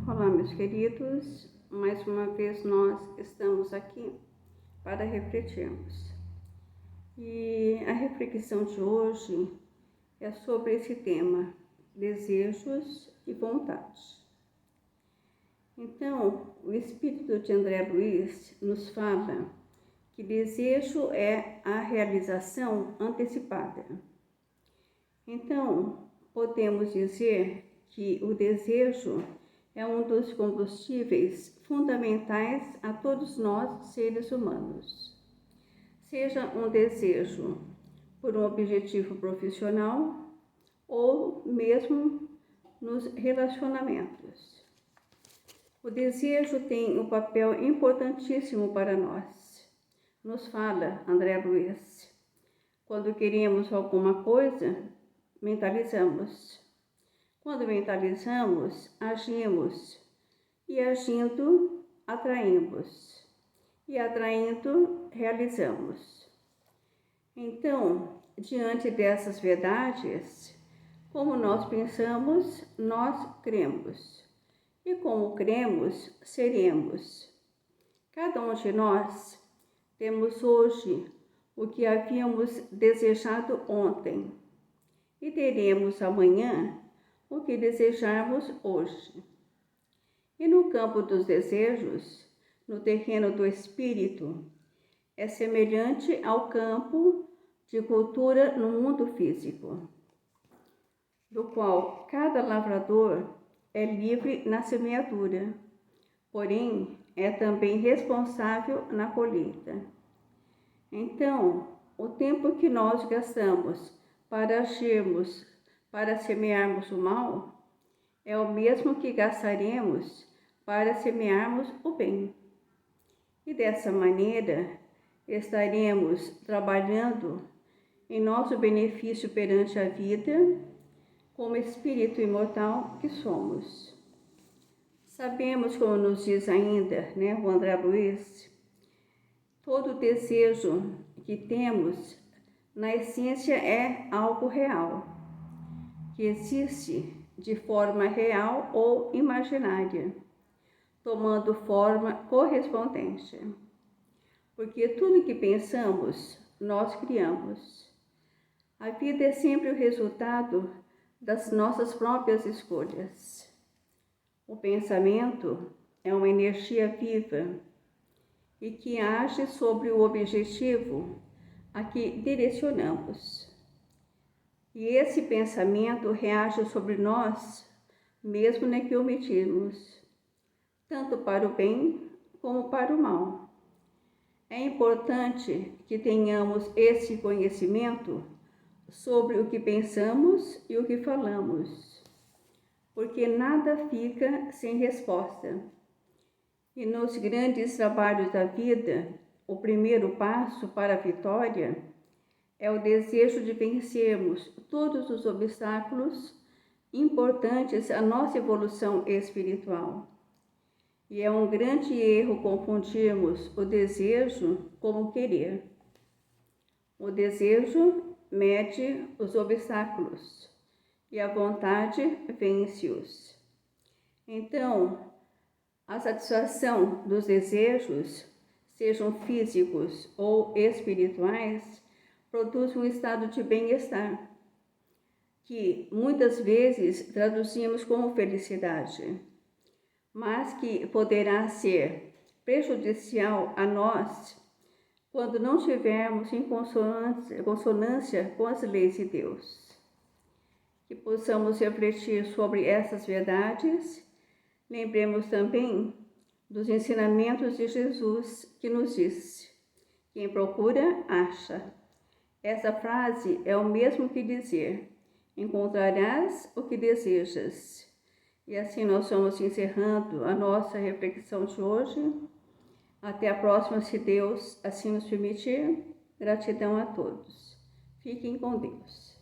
Olá, meus queridos, mais uma vez nós estamos aqui para refletirmos. E a reflexão de hoje é sobre esse tema, desejos e vontade. Então, o espírito de André Luiz nos fala que desejo é a realização antecipada. Então, podemos dizer que o desejo é um dos combustíveis fundamentais a todos nós, seres humanos. Seja um desejo por um objetivo profissional ou mesmo nos relacionamentos. O desejo tem um papel importantíssimo para nós. Nos fala André Luiz. Quando queremos alguma coisa, mentalizamos. Quando mentalizamos, agimos. E agindo, atraímos. E atraindo, realizamos. Então, diante dessas verdades, como nós pensamos, nós cremos. E como cremos, seremos. Cada um de nós temos hoje o que havíamos desejado ontem. E teremos amanhã o que desejarmos hoje. E no campo dos desejos, no terreno do espírito, é semelhante ao campo de cultura no mundo físico, do qual cada lavrador é livre na semeadura, porém é também responsável na colheita. Então, o tempo que nós gastamos para agirmos, para semearmos o mal, é o mesmo que gastaremos para semearmos o bem. E dessa maneira, estaremos trabalhando em nosso benefício perante a vida, como espírito imortal que somos. Sabemos, como nos diz ainda, o André Luiz, todo desejo que temos, na essência, é algo real, que existe de forma real ou imaginária, tomando forma correspondente. Porque tudo que pensamos, nós criamos. A vida é sempre o resultado das nossas próprias escolhas. O pensamento é uma energia viva e que age sobre o objetivo a que direcionamos. E esse pensamento reage sobre nós, mesmo que omitirmos, tanto para o bem como para o mal. É importante que tenhamos esse conhecimento sobre o que pensamos e o que falamos, porque nada fica sem resposta. E nos grandes trabalhos da vida, o primeiro passo para a vitória é o desejo de vencermos todos os obstáculos importantes à nossa evolução espiritual. E é um grande erro confundirmos o desejo com o querer. O desejo mede os obstáculos e a vontade vence-os. Então, a satisfação dos desejos, sejam físicos ou espirituais, produz um estado de bem-estar, que muitas vezes traduzimos como felicidade, mas que poderá ser prejudicial a nós quando não estivermos em consonância com as leis de Deus. Que possamos refletir sobre essas verdades. Lembremos também dos ensinamentos de Jesus, que nos disse: quem procura, acha. Essa frase é o mesmo que dizer: encontrarás o que desejas. E assim nós vamos encerrando a nossa reflexão de hoje. Até a próxima, se Deus assim nos permitir. Gratidão a todos. Fiquem com Deus.